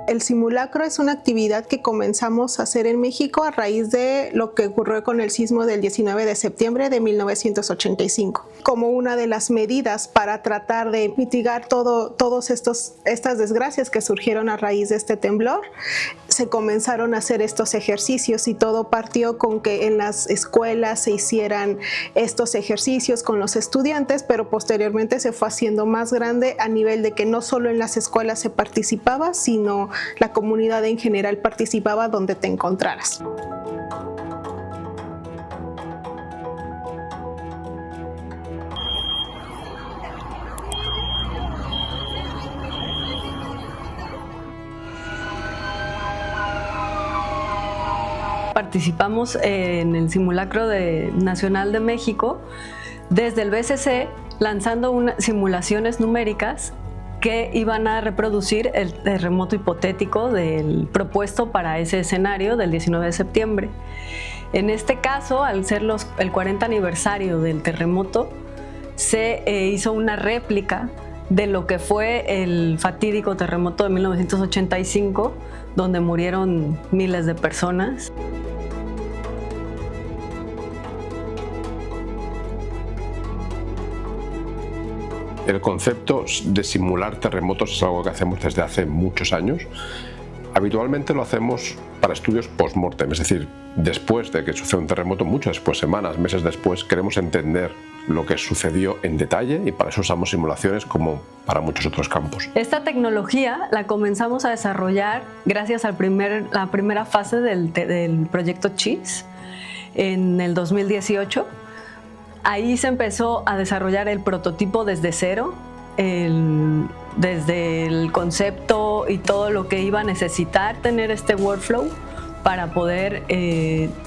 El simulacro es una actividad que comenzamos a hacer en México a raíz de lo que ocurrió con el sismo del 19 de septiembre de 1985. Como una de las medidas para tratar de mitigar todas estas desgracias que surgieron a raíz de este temblor, se comenzaron a hacer estos ejercicios y todo partió con que en las escuelas se hicieran estos ejercicios con los estudiantes, pero posteriormente se fue haciendo más grande a nivel de que no solo en las escuelas se participaba, sino la comunidad en general participaba donde te encontraras. Participamos en el simulacro nacional de México desde el BCC, lanzando simulaciones numéricas que iban a reproducir el terremoto hipotético propuesto para ese escenario del 19 de septiembre. En este caso, al ser el 40 aniversario del terremoto, se hizo una réplica de lo que fue el fatídico terremoto de 1985, donde murieron miles de personas. El concepto de simular terremotos es algo que hacemos desde hace muchos años. Habitualmente lo hacemos para estudios post-mortem, es decir, después de que sucede un terremoto, mucho después, semanas, meses después, queremos entender lo que sucedió en detalle y para eso usamos simulaciones como para muchos otros campos. Esta tecnología la comenzamos a desarrollar gracias a la primera fase del proyecto CHIS en el 2018. Ahí se empezó a desarrollar el prototipo desde cero, desde el concepto y todo lo que iba a necesitar tener este workflow para poder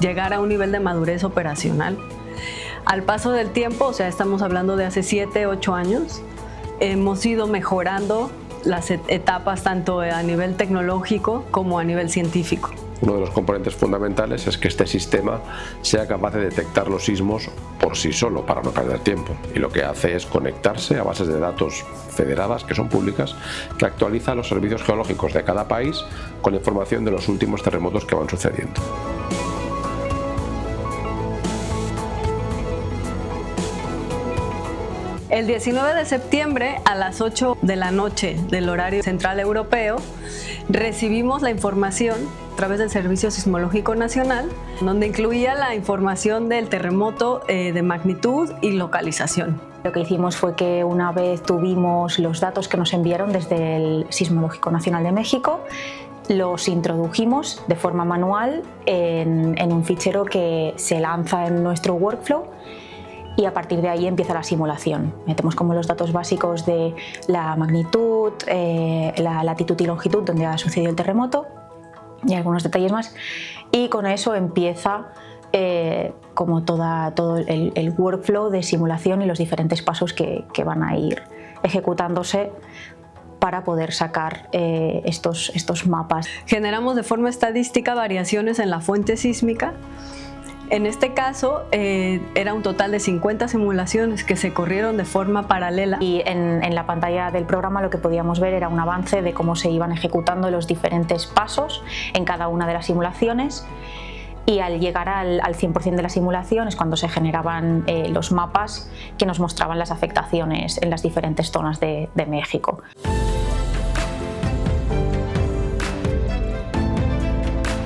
llegar a un nivel de madurez operacional. Al paso del tiempo, o sea, estamos hablando de hace 7, 8 años, hemos ido mejorando las etapas tanto a nivel tecnológico como a nivel científico. Uno de los componentes fundamentales es que este sistema sea capaz de detectar los sismos por sí solo, para no perder tiempo. Y lo que hace es conectarse a bases de datos federadas, que son públicas, que actualizan los servicios geológicos de cada país con información de los últimos terremotos que van sucediendo. El 19 de septiembre a las 8 de la noche del horario central europeo recibimos la información a través del Servicio Sismológico Nacional, donde incluía la información del terremoto de magnitud y localización. Lo que hicimos fue que una vez tuvimos los datos que nos enviaron desde el Sismológico Nacional de México, los introdujimos de forma manual en un fichero que se lanza en nuestro workflow. Y a partir de ahí empieza la simulación. Metemos como los datos básicos de la magnitud, la latitud y longitud donde ha sucedido el terremoto y algunos detalles más. Y con eso empieza como todo el workflow de simulación y los diferentes pasos que van a ir ejecutándose para poder sacar estos mapas. Generamos de forma estadística variaciones en la fuente sísmica. En este caso era un total de 50 simulaciones que se corrieron de forma paralela. Y en la pantalla del programa lo que podíamos ver era un avance de cómo se iban ejecutando los diferentes pasos en cada una de las simulaciones. Y al llegar al 100% de la simulación es cuando se generaban los mapas que nos mostraban las afectaciones en las diferentes zonas de México.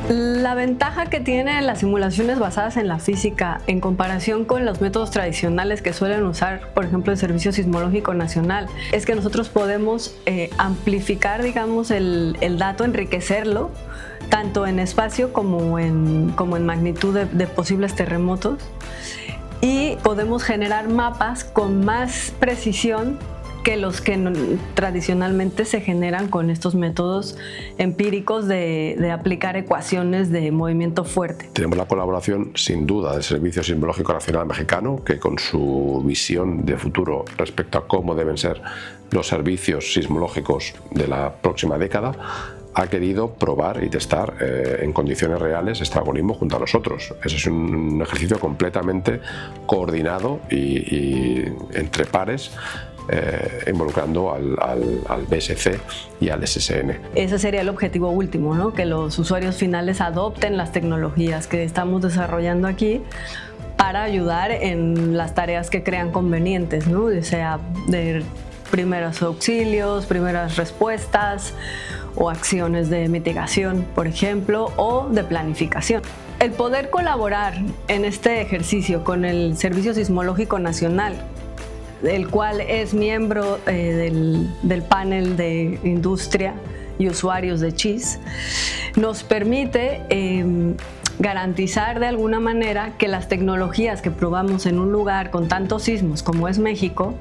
La ventaja que tienen las simulaciones basadas en la física en comparación con los métodos tradicionales que suelen usar, por ejemplo, el Servicio Sismológico Nacional, es que nosotros podemos amplificar, digamos, el dato, enriquecerlo, tanto en espacio como en magnitud de posibles terremotos, y podemos generar mapas con más precisión que los que tradicionalmente se generan con estos métodos empíricos de aplicar ecuaciones de movimiento fuerte. Tenemos la colaboración sin duda del Servicio Sismológico Nacional Mexicano, que con su visión de futuro respecto a cómo deben ser los servicios sismológicos de la próxima década, ha querido probar y testar en condiciones reales este algoritmo junto a nosotros. Ese es un ejercicio completamente coordinado y entre pares, involucrando al BSC y al SSN. Ese sería el objetivo último, ¿no? Que los usuarios finales adopten las tecnologías que estamos desarrollando aquí para ayudar en las tareas que crean convenientes, ¿no? O sea, de primeros auxilios, primeras respuestas o acciones de mitigación, por ejemplo, o de planificación. El poder colaborar en este ejercicio con el Servicio Sismológico Nacional, el cual es miembro del panel de industria y usuarios de CHIS, nos permite garantizar de alguna manera que las tecnologías que probamos en un lugar con tantos sismos como es México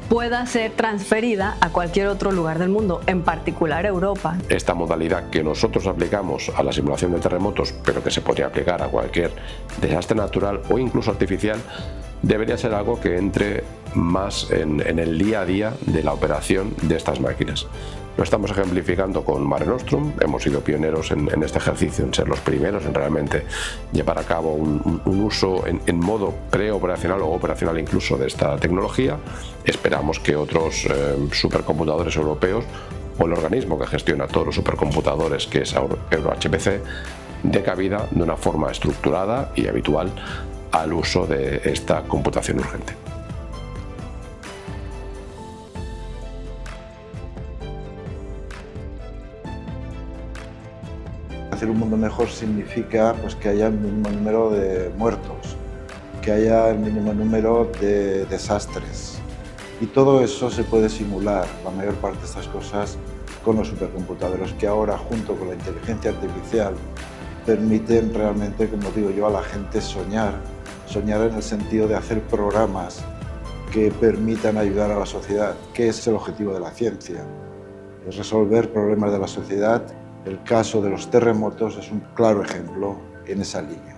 pueda ser transferida a cualquier otro lugar del mundo, en particular Europa. Esta modalidad que nosotros aplicamos a la simulación de terremotos, pero que se podría aplicar a cualquier desastre natural o incluso artificial, debería ser algo que entre más en el día a día de la operación de estas máquinas. Lo estamos ejemplificando con Mare Nostrum, hemos sido pioneros en este ejercicio, en ser los primeros en realmente llevar a cabo un uso en modo preoperacional o operacional incluso de esta tecnología. Esperamos que otros supercomputadores europeos o el organismo que gestiona todos los supercomputadores, que es EuroHPC, dé cabida de una forma estructurada y habitual al uso de esta computación urgente. Hacer un mundo mejor significa pues, que haya el mínimo número de muertos, que haya el mínimo número de desastres. Y todo eso se puede simular, la mayor parte de estas cosas, con los supercomputadores, que ahora, junto con la inteligencia artificial, permiten realmente, como digo yo, a la gente soñar en el sentido de hacer programas que permitan ayudar a la sociedad, que es el objetivo de la ciencia, es resolver problemas de la sociedad. El caso de los terremotos es un claro ejemplo en esa línea.